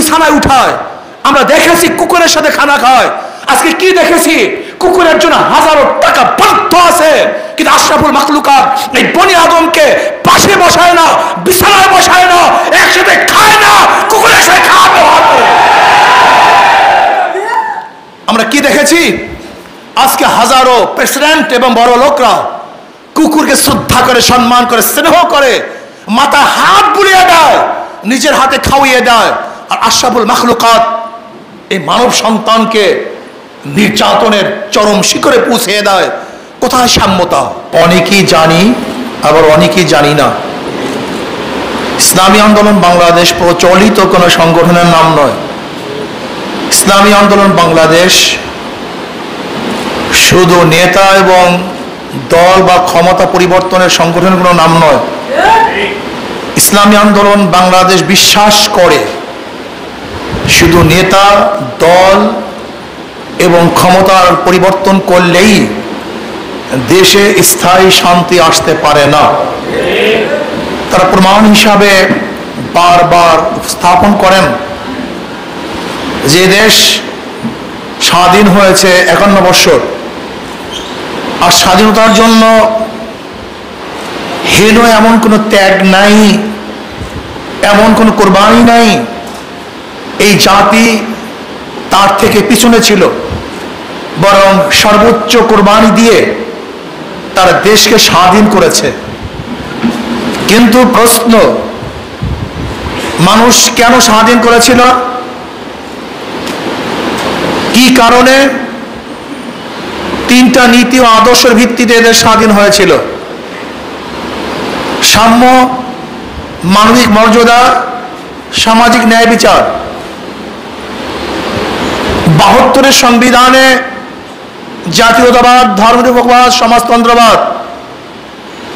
বিছানায় উঠায়। আমরা দেখেছি কুকুরের সাথে খানা খায়। আজকে কি দেখেছি? কুকুরের জন্য হাজারো টাকা বরাদ্দ আছে, কিন্তু আশরাফুল মাখলুকাত এই বনি আদমকে পাশে বসায় না, বিছানায় বসায় না, একসাথে খায় না, কুকুরের সাথে খাওয়াবে। আমরা কি দেখেছি? আজকে হাজারো প্রেসিডেন্ট এবং বড় লোকরা কুকুরকে শ্রদ্ধা করে, সম্মান করে, স্নেহ করে, মাথায় হাত বুলিয়ে দেয়, নিজের হাতে খাওয়িয়ে দেয়। আর আশরাফুল মাখলুকাত এই মানব সন্তানকে নির্যাতনের চরম শিখরে পৌঁছে দেয়। কোথায় সাম্যতা? অনেকেই জানি, আবার অনেকেই জানি না। ইসলামী আন্দোলন বাংলাদেশ প্রচলিত কোনো সংগঠনের নাম নয়। ইসলামী আন্দোলন বাংলাদেশ শুধু নেতা এবং দল বা ক্ষমতা পরিবর্তনের সংগঠনের কোনো নাম নয়। ইসলামী আন্দোলন বাংলাদেশ বিশ্বাস করে শুধু নেতা, দল এবং ক্ষমতার পরিবর্তন করলেই দেশে স্থায়ী শান্তি আসতে পারে না। তারা প্রমাণ হিসাবে বারবার স্থাপন করেন যে দেশ স্বাধীন হয়েছে 51 বছর, আর স্বাধীনতার জন্য হেন এমন কোনো ত্যাগ নাই, এমন কোনো কোরবানি নাই। এই জাতি তার থেকে পিছনে ছিল, বরং সর্বোচ্চ কোরবানি দিয়ে তারা দেশকে স্বাধীন করেছে। কিন্তু প্রশ্ন, মানুষ কেন স্বাধীন করেছিল? কি কারণে? 3টা নীতি ও আদর্শের ভিত্তিতে এদের স্বাধীন হয়েছিল: সাম্য, মানবিক মর্যাদা, সামাজিক ন্যায় বিচার। 72-এর সংবিধানে জাতীয়তাবাদ, ধর্মনিরপেক্ষবাদ, সমাজতন্ত্রবাদ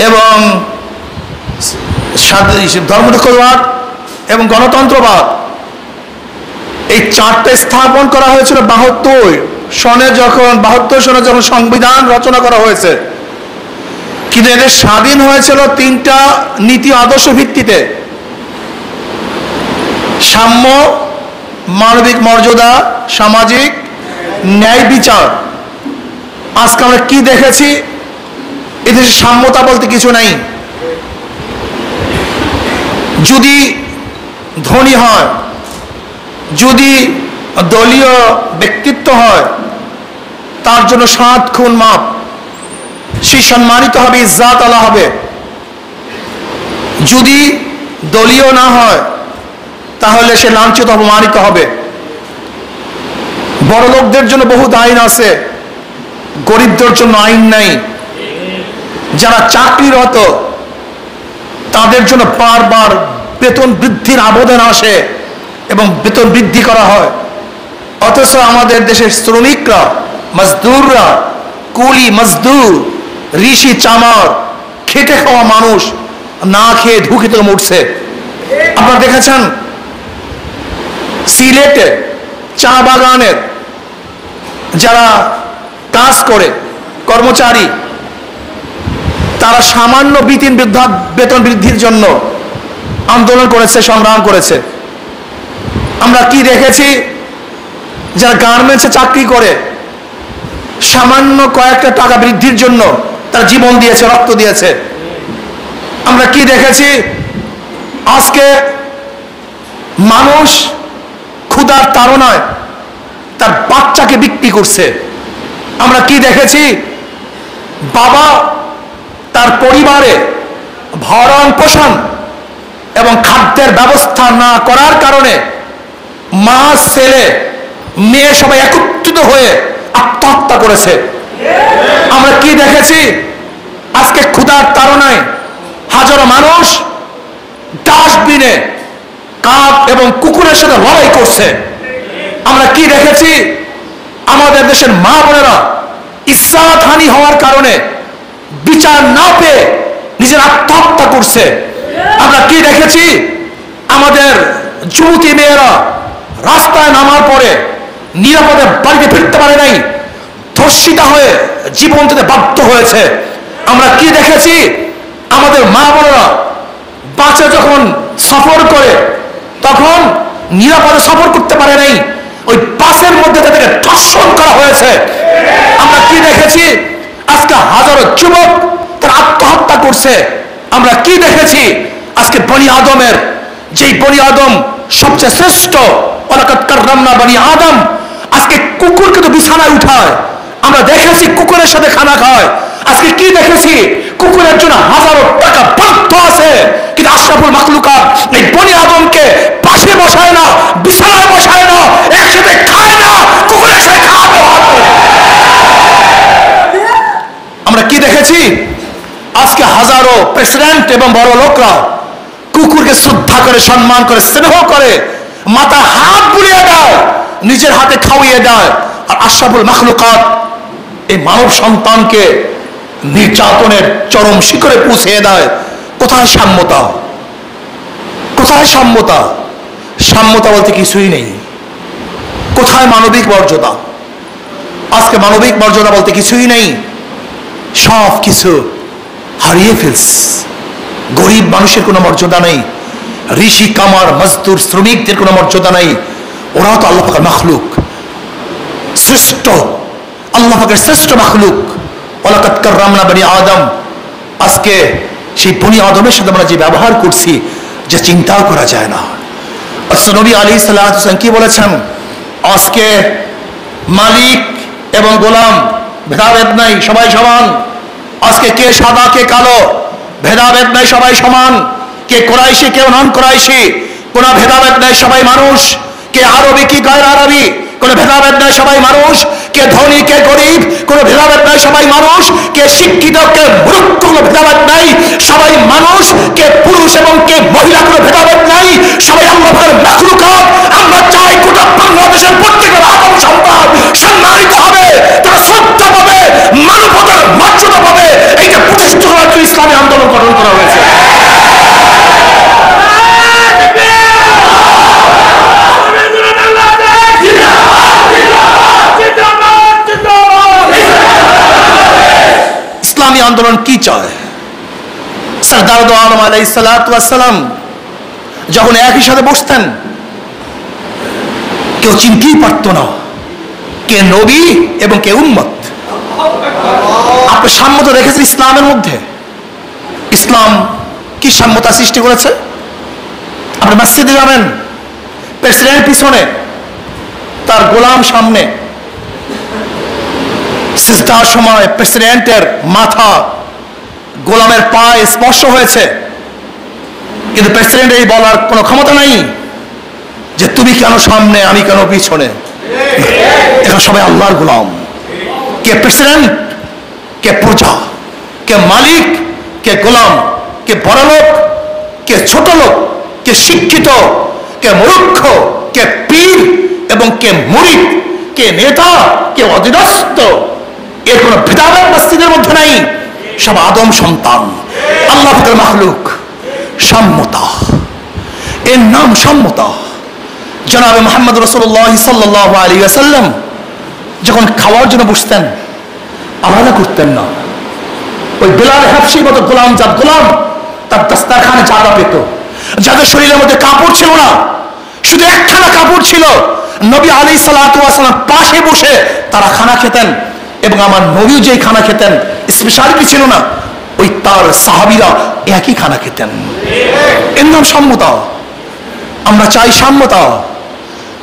এবং ধর্মনিরপেক্ষবাদ এবং গণতন্ত্রবাদ, এই 4টে স্থাপন করা হয়েছিল 72 সনে, যখন সংবিধান রচনা করা হয়েছে। কিন্তু এদের স্বাধীন হয়েছিল 3টা নীতি আদর্শ ভিত্তিতে: সাম্য, মানবিক মর্যাদা, সামাজিক ন্যায় বিচার। আজকে আমরা কি দেখেছি? এদেশে সাম্যতা বলতে কিছু নাই। যদি ধনী হয়, যদি দলীয় ব্যক্তিত্ব হয়, তার জন্য 7 খুন মাপ, সে সম্মানিত হবে, ইজ্জাত আলা হবে। যদি দলীয় না হয়, তাহলে সে লাঞ্ছিত, অপমানিত হবে। বড় লোকদের জন্য বহু আইন আছে, গরিবদের জন্য আইন নাই। যারা চাকরিরত তাদের জন্য বারবার বেতন বৃদ্ধির আবেদন আসে এবং বেতন বৃদ্ধি করা হয়, অথচ আমাদের দেশের শ্রমিকরা, মজদুররা, কুলি মজদুর, ঋষি চামার, খেটে খাওয়া মানুষ না খেয়ে ধুকিতে মরছে। আপনারা দেখেছেন সিলেটে চা বাগানের যারা কাজ করে, কর্মচারী, তারা সামান্য বেতন বৃদ্ধির জন্য আন্দোলন করেছে, সংগ্রাম করেছে। আমরা কি দেখেছি? যারা গার্মেন্টসে চাকরি করে, সামান্য কয়েকটা টাকা বৃদ্ধির জন্য তারা জীবন দিয়েছে, রক্ত দিয়েছে। আমরা কি দেখেছি? আজকে মানুষ ক্ষুধার তাড়নায় তার বাচ্চাকে বিক্রি করছে। আমরা কি দেখেছি? বাবা তার পরিবারে ভরণ পোষণ এবং খাদ্যের ব্যবস্থা না করার কারণে মা, ছেলে, মেয়ে সবাই একত্রিত হয়ে আত্মহত্যা করেছে। আমরা কি দেখেছি? আজকে ক্ষুধার তাড়নায় হাজারো মানুষ ডাস্টবিনে কাক এবং কুকুরের সাথে লড়াই করছে। আমরা কি দেখেছি? আমাদের দেশের মা বোনেরা ইজ্জত হানি হওয়ার কারণে বিচার না পেয়ে নিজের আত্মহত্যা করছে। আমরা কি দেখেছি? আমাদের যুবতী মেয়েরা রাস্তায় নামার পরে নিরাপদে বাড়িতে ফিরতে পারে নাই, ধর্ষিতা হয়ে জীবন দিতে বাধ্য হয়েছে। আমরা কি দেখেছি? আমাদের মা বোনেরা বাসে যখন সফর করে তখন নিরাপদে সফর করতে পারে নাই, ওই বাসের মধ্যে তাদেরকে ধর্ষণ করা হয়েছে। আমরা কি দেখেছি? আজকে হাজারো যুবক তারা আত্মহত্যা করছে। আমরা কি দেখেছি? আজকে বনি আদমের, যেই বনি আদম সবচেয়ে শ্রেষ্ঠ, ওয়ালাকাদ কাররামনা বনি আদম, আজকে কুকুরকে তো বিছানায় উঠায়। আমরা দেখেছি কুকুরের সাথে খানা খায়। আজকে কি দেখেছি? কুকুরের জন্য হাজারো টাকা বরাদ্দ আছে, কিন্তু আশরাফুল মাখলুকাত এই বনি আদমকে পাশে বসায় না, বিছানায় বসায় না, একসাথে খায় না, কুকুরের সাথে খাওয়াবে। আমরা কি দেখেছি? আজকে হাজারো প্রেসিডেন্ট এবং বড় লোকরা কুকুরকে শ্রদ্ধা করে, সম্মান করে, স্নেহ করে, মাথা হাত বুলিয়ে দেয়, নিজের হাতে খাওয়িয়ে দেয়। আর আশরাফুল মাখলুকাত এই মানব সন্তানকে নির্যাতনের চরম শিখরে পৌঁছে দেয়। কোথায় সাম্যতা? কোথায় সাম্যতা? সাম্যতা বলতে কিছুই নেই। কোথায় মানবিক মর্যাদা? আজকে মানবিক মর্যাদা বলতে কিছুই নেই। সব কিছু হারিয়ে ফেলছে। গরিব মানুষের কোনো মর্যাদা নেই, ঋষি কামার মজদুর শ্রমিকদের কোনো মর্যাদা নেই। ওরাও তো আল্লাহ পাকের মাখলুক, শ্রেষ্ঠ, আল্লাহ পাকের শ্রেষ্ঠ মাখলুক। ওয়ালাকাদ কাররামনা বনি আদম। আজকে সেই বনি আদমের সাথে আমরা যে ব্যবহার করছি, যে চিন্তাও করা যায় না। আচ্ছা, নবী আলাইহিস সালাম কি বলেছেন? আজকে মালিক এবং গোলাম ভেদাভেদ নাই, সবাই সমান। আজকে কে সাদা কে কালো ভেদাভেদ নাই, সবাই সমান। কে কোরাইশি কেউ নন কোরাইশি কোনো ভেদাভেদ নাই, সবাই মানুষ। কে আরবি কি গায়র আরবি কোনো ভেদাভেদ নাই, সবাই মানুষ। কে ধনী কে গরিব কোনো ভেদাভেদ নাই, সবাই মানুষ। কে শিক্ষিত কে মূর্খ কোনো ভেদাভেদ নাই, সবাই মানুষ। কে পুরুষ এবং কে মহিলা কোনো ভেদাভেদ নাই, সবাই আল্লাহর মাখলুকাত। আমরা চাই গোটা বাংলাদেশের প্রত্যেকের আদম সন্তান সম্মানিত হবে, তারা শ্রদ্ধা পাবে, মানবতার মর্যাদা পাবে। এইটা প্রতিষ্ঠিত করার জন্য ইসলামী আন্দোলন গঠন করা হয়েছে। ইসলামী আন্দোলন কি চায়? সরদার দো আলম আলাইহিস সালাতু ওয়াস সালাম যখন একই সাথে বসতেন, কেউ চিনতেই পারত না কে নবী এবং কে উম্মত। আপনি সাম্যতা দেখেছেন ইসলামের মধ্যে? ইসলাম কি সাম্যতা সৃষ্টি করেছে? আপনি মসজিদে যাবেন, প্রেসিডেন্ট পিছনে, তার গোলাম সামনে। সিজদার সময় প্রেসিডেন্টের মাথা গোলামের পায়ে স্পর্শ হয়েছে, কিন্তু প্রেসিডেন্ট এই বলার কোনো ক্ষমতা নাই যে তুমি কেন সামনে আমি কেন পিছনে। এরা সবাই আল্লাহর গোলাম। কে প্রেসিডেন্ট, কে প্রজা, কে মালিক, কে গোলাম, কে বড় লোক, কে ছোট লোক, কে শিক্ষিত, কে মূর্খ, কে পীর এবং কে মুরিদ, কে নেতা, কে অধীনস্থ, এর কোন ভেদাভেদ মসজিদের মধ্যে নাই। সব আদম সন্তান, আল্লাহ পাকের মাখলুক। সাম্যতা, এর নাম সাম্যতা। জনাবে মুহাম্মদ রাসূলুল্লাহ সাল্লাল্লাহু আলাইহি ওয়াসাল্লাম যখন খাওয়ার জন্য বসতেন, আলাদা করতেন না। ওই বেলাল হাবশির মতো গোলাম, যার গোলাম তার দাস্তারখানে জায়গা পেত, যাদের শরীরের মধ্যে কাপড় ছিল না, শুধু একখানা কাপড় ছিল, নবী আলাইহিস সালাতু ওয়াস সালাম পাশে বসে তারা খানা খেতেন। এবং আমার নবী যেই খানা খেতেন, স্পেশালিটি ছিল না, ওই তার সাহাবীরা একই খানা খেতেন। এর নাম সাম্যতা। আমরা চাই সাম্যতা,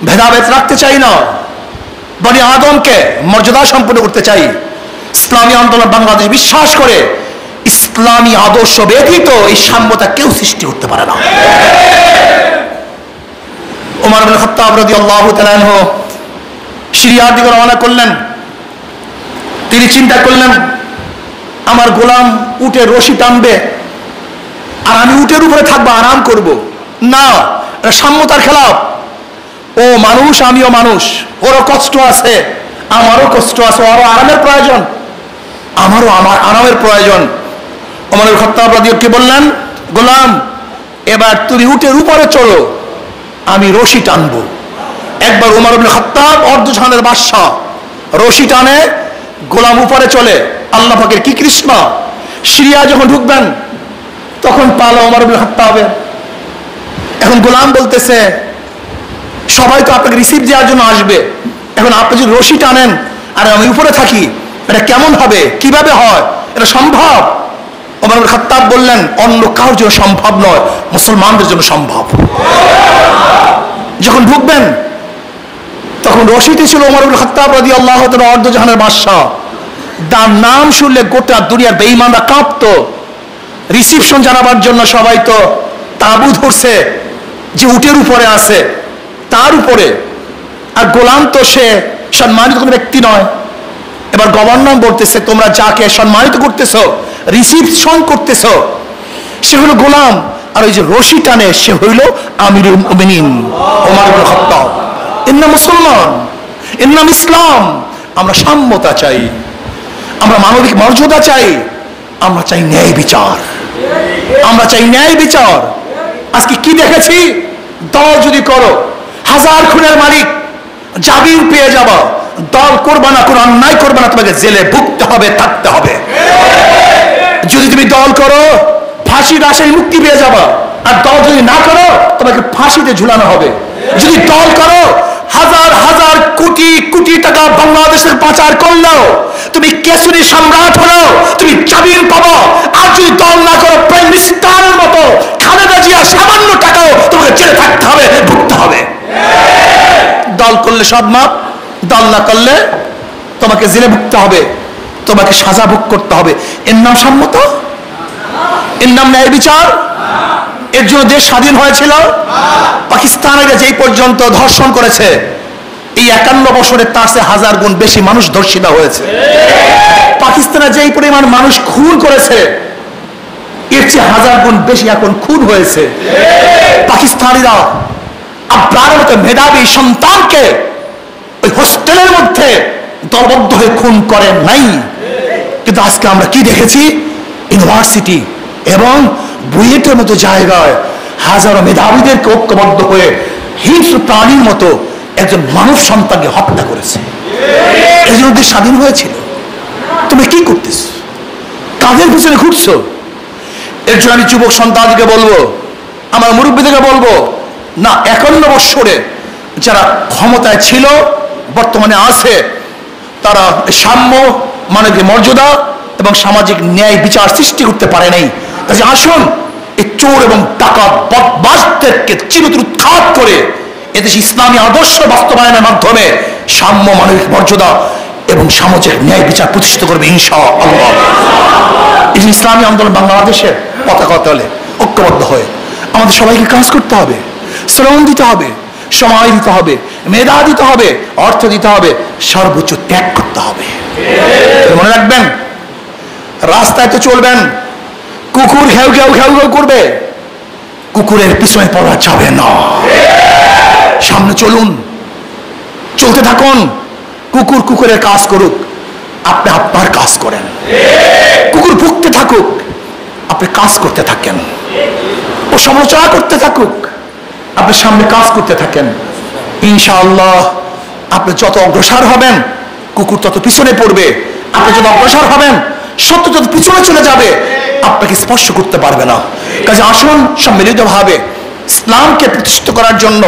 ভেদাভেদ রাখতে চাই না, বনি আদমকে মর্যাদা সম্পন্ন করতে চাই। ইসলামী আন্দোলন বাংলাদেশ বিশ্বাস করে ইসলামী আদর্শ ব্যতীত এই সাম্যতা কেউ সৃষ্টি করতে পারে না। ওমর ইবনে খাত্তাব রাদিয়াল্লাহু তাআলা আনহু সিরিয়ার দিকে রওনা করলেন। তিনি চিন্তা করলেন, আমার গোলাম উটে রশি টানবে আর আমি উটের উপরে থাকবো, আরাম করব না, এটা সাম্যতার খেলাফ। ও মানুষ, আমিও মানুষ, ওরও কষ্ট আছে, আমারও কষ্ট আছে, ওরও আরামের প্রয়োজন, আমারও আমার আরামের প্রয়োজন। ওমর ইবনে খাত্তাব রাদিয়াল্লাহু কি বললেন, গোলাম এবার তুমি উটের উপরে চলো, আমি রশি টানবো। একবার ওমর ইবনে খাত্তাব অর্ধজাহানের বাদশা রশি টানে, গোলাম উপরে চলে। আল্লাহ পাকের কি কৃষ্ণা! সিরিয়া যখন ঢুকবেন তখন পালা ওমর ইবনে খাত্তাবের। এখন গোলাম বলতেছে, সবাই তো আপনাকে রিসিভ দেওয়ার জন্য আসবে। এখন আপনি যদি রশি টানেন আর আমি উপরে থাকি, এটা কেমন হবে, কিভাবে হয়, এটা সম্ভব? ওমর ইবনে খাত্তাব বললেন, অন্য কারোর জন্য সম্ভব নয়, মুসলমানদের জন্য সম্ভব। যখন ঢুকবেন তখন রশিতে ছিল ওমর ইবনে খাত্তাব রাদিয়াল্লাহু তাআলা অর্ধজাহানের বাদশা। তার নাম শুনলে গোটা দুনিয়ার বেঈমানরা কাঁপতো। রিসিপশন জানাবার জন্য সবাই তো তাঁবু ধরছে, যে উটের উপরে আছে তার উপরে, আর গোলাম তো সে সম্মানিত কোনো ব্যক্তি নয়। এবার গভর্নর বলতেছে, তোমরা যাকে সম্মানিত করতেছো, রিসিপশন করতেছো, সে হলো গোলাম, আর ওই যে রশি টানে সে হইল আমিরুল মুমিনিন ওমর ইবনে খাত্তাব। এর নাম মুসলমান, এর নাম ইসলাম। আমরা সাম্যতা চাই, আমরা মানবিক মর্যাদা চাই, আমরা চাই ন্যায় বিচার, আমরা চাই ন্যায় বিচার। আজকে কি দেখেছি, দল যদি করো, 1000 খুনের মালিক জামিন পেয়ে যাবা, দল করবা না, কোন অন্যায় করবা না, তোমাকে জেলে ভুগতে হবে, থাকতে হবে। যদি তুমি দল করো, ফাঁসির আসামি মুক্তি পেয়ে যাবা, আর দল যদি না করো, তোমাকে ফাঁসিতে ঝুলানো হবে। যদি দল করো, হাজার হাজার কোটি কোটি টাকা বাংলাদেশের পাচার করলেও তুমি কেশরী সম্রাট হলো, তুমি জামিন পাবো। আর যদি দল না করো, প্রাইম মিনিস্টারের মতো খালেদা জিয়া সামান্য টাকাও তোমাকে জেলে থাকতে হবে, ভুগতে হবে। দল করলে সব মাপ, দল না করলে তোমাকে জেলে ভুগতে হবে, তোমাকে সাজা ভোগ করতে হবে। এর নাম সম্মত? এর নাম ন্যায় বিচার? এর জন্য দেশ স্বাধীন হয়েছিল? পাকিস্তানিরা যেই পর্যন্ত ধর্ষণ করেছে, এই 51 বছরে তার চেয়ে 1000 গুণ বেশি মানুষ ধর্ষিত হয়েছে। পাকিস্তানে যেই পরিমাণ মানুষ খুন করেছে, এর চেয়ে 1000 গুণ বেশি এখন খুন হয়েছে। পাকিস্তানিরা আপনার মতো মেধাবী সন্তানকে ওই হোস্টেলের মধ্যে দলবদ্ধ হয়ে খুন করে নাই। কিন্তু আজকে আমরা কি দেখেছি, ইউনিভার্সিটি এবং বুয়েটের মতো জায়গায় হাজারো মেধাবীদেরকে ঐক্যবদ্ধ হয়ে হিংস্র প্রাণীর মতো একজন মানব সন্তানকে হত্যা করেছে। এই জন্য দেশ স্বাধীন হয়েছিল। তুমি কি করতেছ, কাদের পিছনে ঘুরছো? এর জন্য আমি যুবক সন্তানকে বলবো, আমার মুরব্বীদেরকে বলবো, না 51 বৎসরে যারা ক্ষমতায় ছিল, বর্তমানে আছে, তারা সাম্য, মানবিক মর্যাদা এবং সামাজিক ন্যায় বিচার সৃষ্টি করতে পারে নাই। কাজে আসুন, এই চোর এবং ডাকাত বদমাশদেরকে চিরতরে উৎখাত করে এদেশে ইসলামী আদর্শ বাস্তবায়নের মাধ্যমে সাম্য, মানবিক মর্যাদা এবং সামাজিক ন্যায় বিচার প্রতিষ্ঠিত করবে ইনশাআল্লাহ। এই যে ইসলামী আন্দোলন বাংলাদেশের পতাকা তলে ঐক্যবদ্ধ হয়ে আমাদের সবাইকে কাজ করতে হবে, শ্রম দিতে হবে, সময় দিতে হবে, মেধা দিতে হবে, অর্থ দিতে হবে, সর্বোচ্চ ত্যাগ করতে হবে। মনে রাখবেন, রাস্তায় তো চলবেন, কুকুর ঘেউ ঘেউ ঘেউ ঘেউ করবে, কুকুরের পিছনে পড়া যাবে না। সামনে চলুন, চলতে থাকুন, কুকুর কুকুরের কাজ করুক, আপনি আপনার কাজ করেন। কুকুর ভুগতে থাকুক, আপনি কাজ করতে থাকেন। ও সমালোচনা করতে থাকুক, আপনি সামনে কাজ করতে থাকেন। ইনশাআল্লাহ আপনি যত অগ্রসর হবেন, কুকুর তত পিছনে পড়বে। আপনি যত অগ্রসর হবেন, সত্য তত পিছনে চলে যাবে, আপনাকে স্পর্শ করতে পারবে না। কাজে আসুন, সম্মিলিতভাবে ইসলামকে প্রতিষ্ঠিত করার জন্য,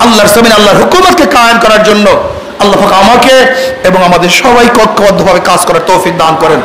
আল্লাহর জমিন আল্লাহর হুকুমতকে কায়েম করার জন্য আল্লাহ পাক আমাকে এবং আমাদের সবাইকে ঐক্যবদ্ধভাবে কাজ করার তৌফিক দান করেন।